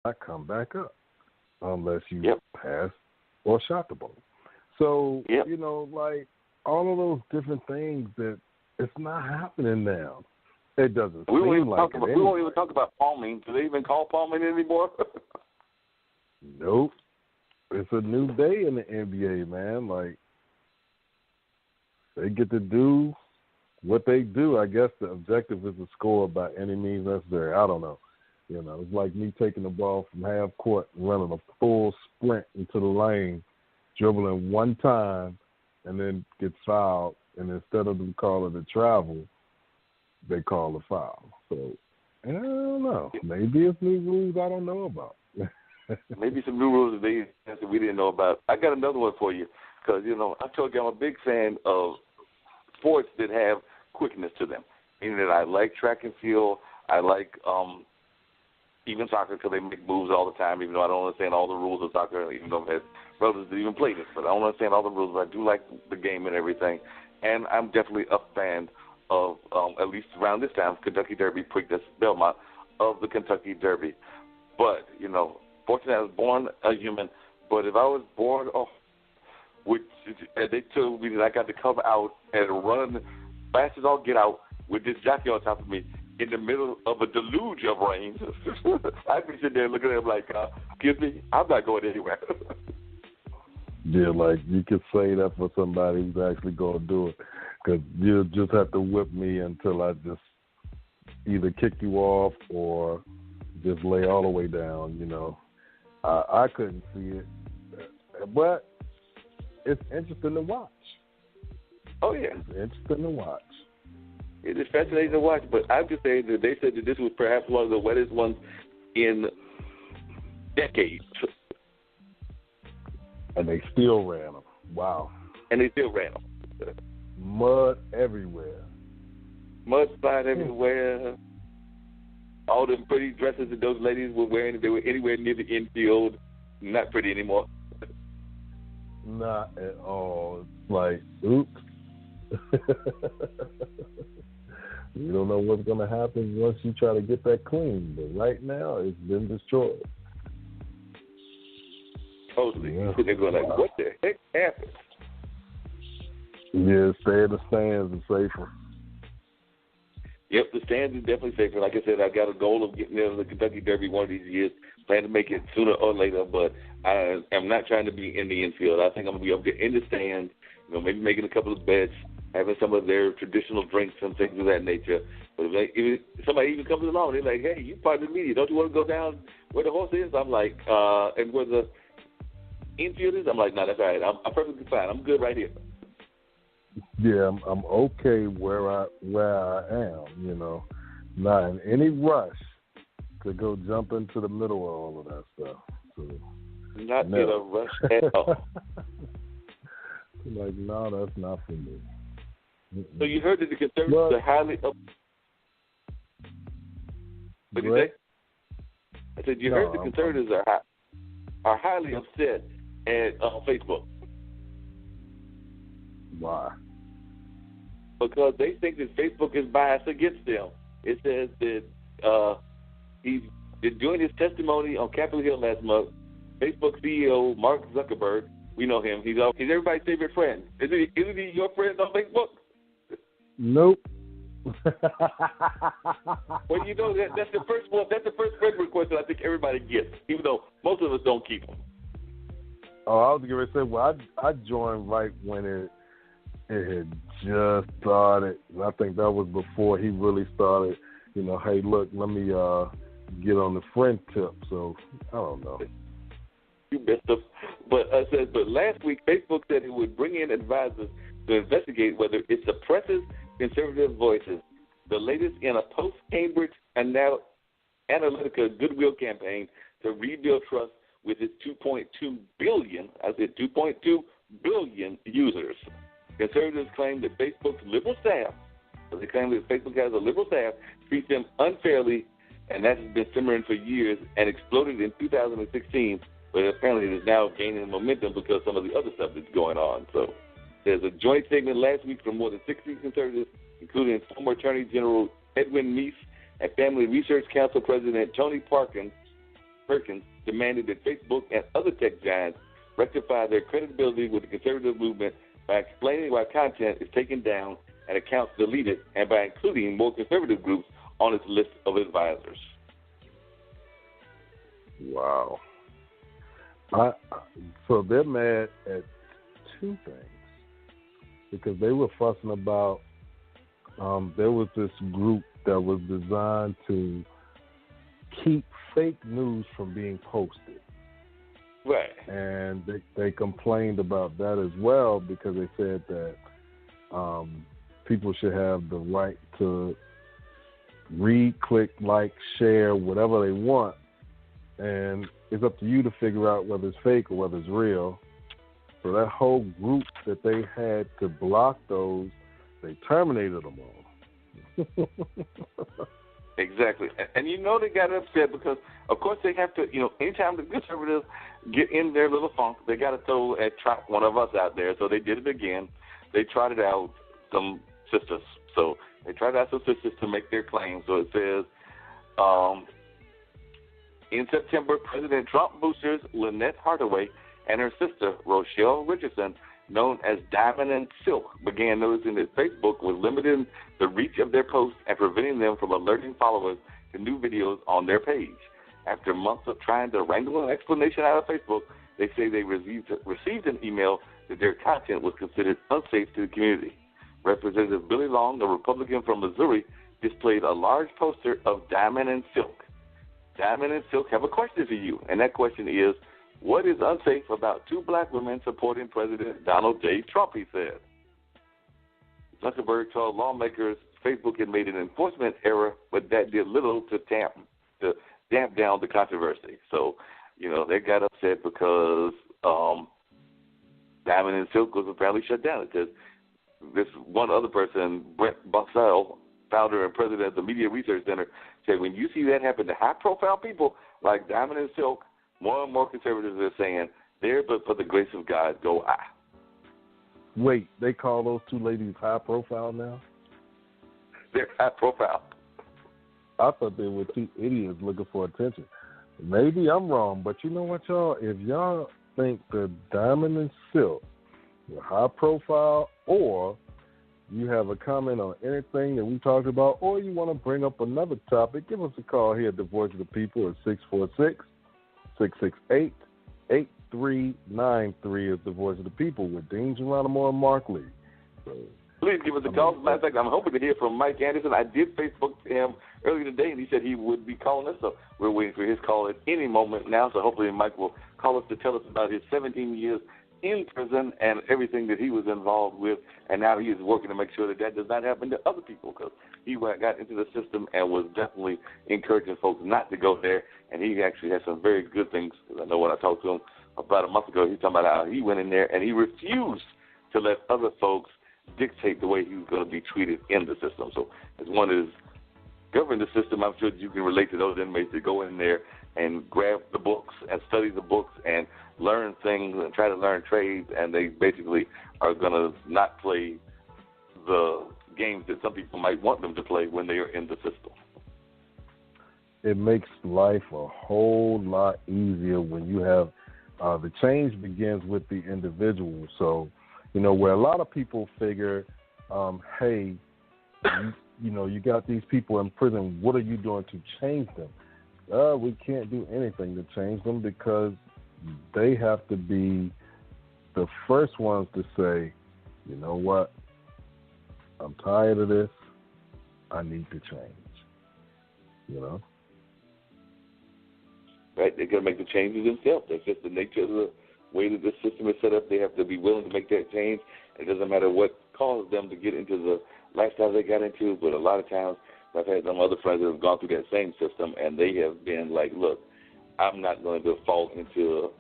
not come back up unless you Yep. pass or shot the ball. So, Yep. like all of those different things that it's not happening now. It doesn't seem like it. We won't even talk about palming. Do they even call palming anymore? Nope. It's a new day in the NBA, man. Like, they get to do what they do. I guess the objective is to score by any means necessary. I don't know. It's like me taking the ball from half court and running a full sprint into the lane, dribbling one time, and then get fouled. And instead of them calling it travel, they call a foul. So, I don't know. Maybe it's new rules I don't know about. Maybe some new rules that we didn't know about. I got another one for you because, I told you I'm a big fan of sports that have quickness to them, meaning that I like track and field. I like even soccer because they make moves all the time, even though I don't understand all the rules of soccer, even though I've had brothers that even played it. But I don't understand all the rules, but I do like the game and everything. And I'm definitely a fan of, at least around this time, Kentucky Derby, Preakness, Belmont, of the Kentucky Derby. But, fortunately, I was born a human. But if I was born they told me that I got to come out and run fast as all get out with this jockey on top of me in the middle of a deluge of rain, I'd be sitting there looking at him like, excuse me, I'm not going anywhere. Yeah, like you could say that for somebody who's actually going to do it, because you'll just have to whip me until I just either kick you off or just lay all the way down. I couldn't see it, but it's interesting to watch. Oh yeah, it's interesting to watch. It is fascinating to watch, but I'm just saying that they said that this was perhaps one of the wettest ones in decades. And they still ran them. Wow. And they still ran them. Mud everywhere. Mudslide everywhere. All them pretty dresses that those ladies were wearing, if they were anywhere near the infield, not pretty anymore. Not at all. It's like, oops. You don't know what's going to happen once you try to get that clean. But right now, it's been destroyed. Totally. Yeah. They're going like, what the heck happened? Yeah, stay in the stands is safer. Yep, the stands is definitely safer. Like I said, I got a goal of getting into the Kentucky Derby one of these years. Plan to make it sooner or later, but I am not trying to be in the infield. I think I'm going to be up there in the stands, maybe making a couple of bets, having some of their traditional drinks and things of that nature. But if somebody even comes along, they're like, hey, you're part of the media. Don't you want to go down where the horse is? I'm like, and where the infield is? I'm like, no, that's all right. I'm perfectly fine. I'm good right here. Yeah, I'm okay where I am, not in any rush to go jump into the middle of all of that stuff. So, not in a rush at all. Like, no, that's not for me. So you heard that the conservatives are highly up. What did you say? I said you heard the conservatives are highly upset at Facebook. Why? Because they think that Facebook is biased against them. It says that he's during his testimony on Capitol Hill last month, Facebook CEO Mark Zuckerberg, we know him. He's everybody's favorite friend. Isn't he your friend on Facebook? Nope. Well, that's the first one. That's the first friend request that I think everybody gets, even though most of us don't keep them. Oh, I was going to say, well, I joined right when it had just started. I think that was before he really started, hey, look, let me get on the friend tip. So, I don't know. You messed up. But last week, Facebook said it would bring in advisors to investigate whether it suppresses conservative voices. The latest in a post-Cambridge Analytica goodwill campaign to rebuild trust with its 2.2 billion, I said 2.2 billion users. Conservatives claim that Facebook's liberal staff, they claim that Facebook has a liberal staff, treats them unfairly, and that has been simmering for years and exploded in 2016, but apparently it is now gaining momentum because some of the other stuff that's going on. So there's a joint statement last week from more than 60 conservatives, including former Attorney General Edwin Meese and Family Research Council President Tony Parkins, Perkins demanded that Facebook and other tech giants rectify their credibility with the conservative movement by explaining why content is taken down and accounts deleted, and by including more conservative groups on its list of advisors. Wow. So they're mad at two things, because they were fussing about there was this group that was designed to keep fake news from being posted. Right. And they complained about that as well, because they said that people should have the right to read, click, like, share, whatever they want. And it's up to you to figure out whether it's fake or whether it's real. So that whole group that they had to block those, they terminated them all. Exactly. And you know they got upset because, of course, they have to, anytime the conservatives get in their little funk, they got to throw and trot one of us out there. So they did it again. They trotted out some sisters. So they trotted out some sisters to make their claim. So it says, in September, President Trump boosters Lynette Hardaway and her sister, Rochelle Richardson, known as Diamond and Silk, began noticing that Facebook was limiting the reach of their posts and preventing them from alerting followers to new videos on their page. After months of trying to wrangle an explanation out of Facebook, they say they received an email that their content was considered unsafe to the community. Representative Billy Long, a Republican from Missouri, displayed a large poster of Diamond and Silk. Diamond and Silk have a question for you, and that question is, what is unsafe about two black women supporting President Donald J. Trump, he said. Zuckerberg told lawmakers Facebook had made an enforcement error, but that did little to damp down the controversy. So, they got upset because Diamond and Silk was apparently shut down. Because this one other person, Brent Bussell, founder and president of the Media Research Center, said when you see that happen to high-profile people like Diamond and Silk, more and more conservatives are saying, there but for the grace of God go I. Wait, they call those two ladies high-profile now? They're high-profile. I thought they were two idiots looking for attention. Maybe I'm wrong, but you know what, y'all? If y'all think the Diamond and Silk are high-profile, or you have a comment on anything that we talked about, or you want to bring up another topic, give us a call here at the Voice of the People at 646-668-8393 is the Voice of the People with Dean Geronimo and Mark Lee. So, please give us a call. As a matter of fact, I'm hoping to hear from Mike Anderson. I did Facebook him earlier today, and he said he would be calling us, so we're waiting for his call at any moment now. So hopefully Mike will call us to tell us about his 17 years in prison and everything that he was involved with, and now he is working to make sure that that does not happen to other people, because he got into the system and was definitely encouraging folks not to go there, and he actually has some very good things. I know when I talked to him about a month ago, he was talking about how he went in there and he refused to let other folks dictate the way he was going to be treated in the system. So as one is governing the system, I'm sure you can relate to those inmates that go in there and grab the books and study the books and learn things and try to learn trades, and they basically are going to not play the games that some people might want them to play when they are in the system. It makes life a whole lot easier when you have the change begins with the individual. So, where a lot of people figure, hey, you got these people in prison, what are you doing to change them? We can't do anything to change them, because they have to be the first ones to say, you know what, I'm tired of this, I need to change, Right, they're going to make the changes themselves. That's just the nature of the way that the system is set up. They have to be willing to make that change. It doesn't matter what caused them to get into the lifestyle they got into, but a lot of times I've had some other friends that have gone through that same system, and they have been like, look, I'm not going to fall into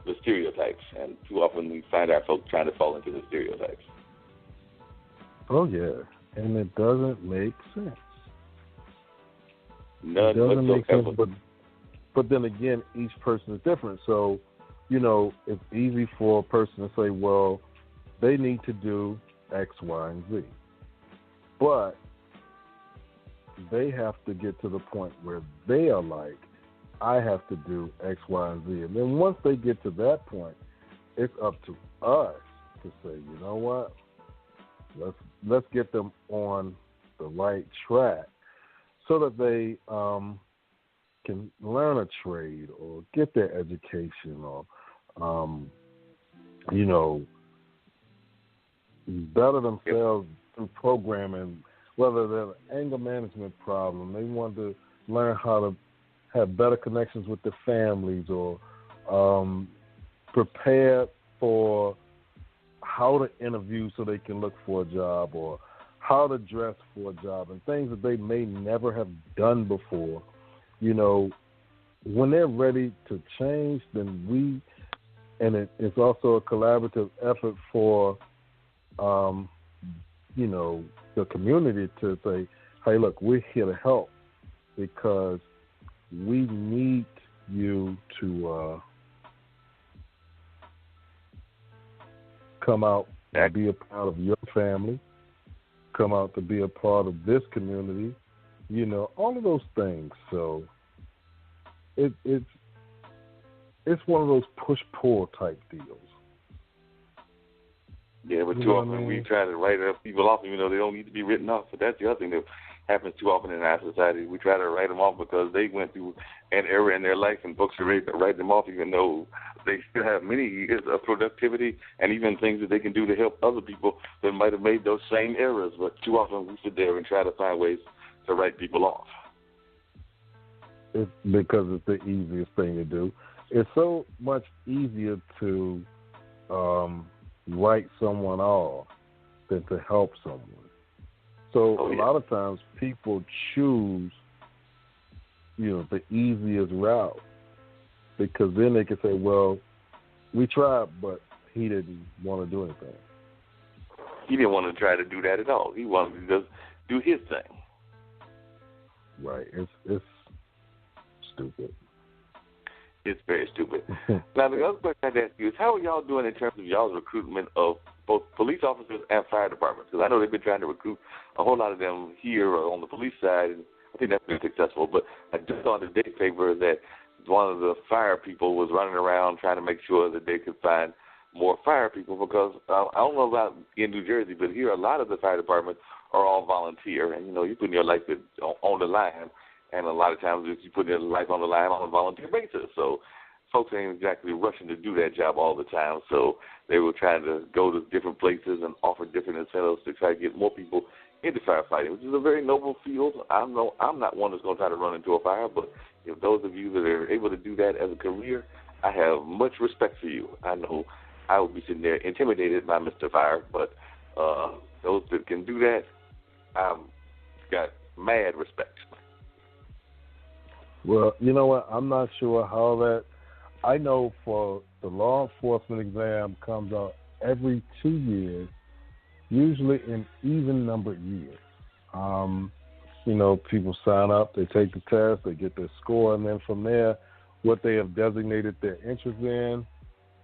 the stereotypes. And too often we find our folks trying to fall into the stereotypes. Oh, yeah. And it doesn't make sense. None it doesn't make sense, but then again, each person is different. So, it's easy for a person to say, well, they need to do X, Y, and Z. But they have to get to the point where they are like, I have to do X, Y, and Z. And then once they get to that point, it's up to us to say, you know what, let's get them on the right track so that they can learn a trade or get their education or, better themselves through programming, whether they're an anger management problem, they want to learn how to have better connections with their families or prepare for how to interview so they can look for a job or how to dress for a job and things that they may never have done before. When they're ready to change, then it's also a collaborative effort for, the community to say, hey, look, we're here to help because we need you to come out and be a part of your family, come out to be a part of this community, all of those things. So it's one of those push-pull type deals. Yeah, but too often we try to write people off, even though they don't need to be written off. But that's the other thing that happens too often in our society. We try to write them off because they went through an era in their life, and folks are ready to write them off, even though they still have many years of productivity and even things that they can do to help other people that might have made those same errors. But too often we sit there and try to find ways to write people off. It's because it's the easiest thing to do. It's so much easier to write someone off than to help someone. So a lot of times people choose, the easiest route because then they can say, well, we tried, but he didn't want to do anything. He didn't want to try to do that at all. He wanted to just do his thing. Right. It's stupid. It's very stupid. Now, the other question I'd ask you is, how are y'all doing in terms of y'all's recruitment of both police officers and fire departments? Because I know they've been trying to recruit a whole lot of them here on the police side, and I think that's been successful. But I just saw in the day paper that one of the fire people was running around trying to make sure that they could find more fire people because I don't know about in New Jersey, but here a lot of the fire departments are all volunteer. And, you're putting your life on the line. And a lot of times you put your life on the line on a volunteer basis. So folks ain't exactly rushing to do that job all the time. So they were trying to go to different places and offer different incentives to try to get more people into firefighting, which is a very noble field. I'm not one that's going to try to run into a fire, but if those of you that are able to do that as a career, I have much respect for you. I know I would be sitting there intimidated by Mr. Fire, but those that can do that, I've got mad respect. Well, you know what? I'm not sure how that. I know for the law enforcement exam comes out every 2 years, usually in even numbered years. People sign up, they take the test, they get their score, and then from there, what they have designated their interest in,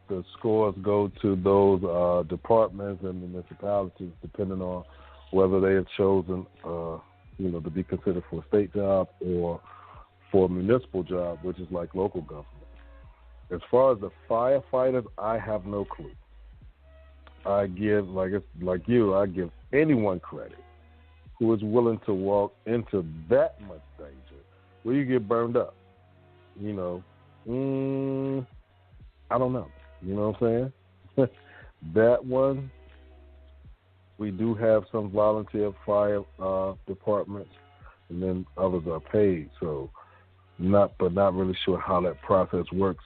the scores go to those departments and municipalities, depending on whether they have chosen, to be considered for a state job or for a municipal job, which is like local government. As far as the firefighters, I have no clue. I give, I give anyone credit who is willing to walk into that much danger where you get burned up. I don't know. You know what I'm saying? That one, we do have some volunteer fire departments, and then others are paid. So, not really sure how that process works,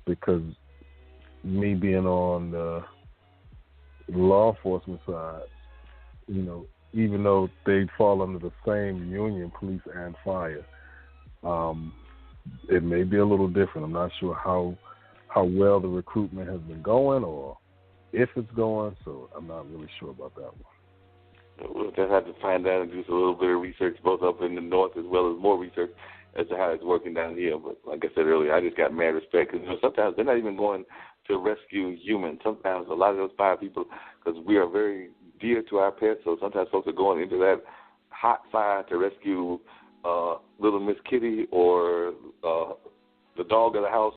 because me being on the law enforcement side, even though they fall under the same union, police and fire, it may be a little different. I'm not sure how well the recruitment has been going or if it's going, so I'm not really sure about that one. We'll just have to find out and do a little bit of research, both up in the north as well as more research as to how it's working down here. But like I said earlier, I just got mad respect because sometimes they're not even going to rescue humans. Sometimes a lot of those fire people, because we are very dear to our pets, so sometimes folks are going into that hot fire to rescue little Miss Kitty or the dog of the house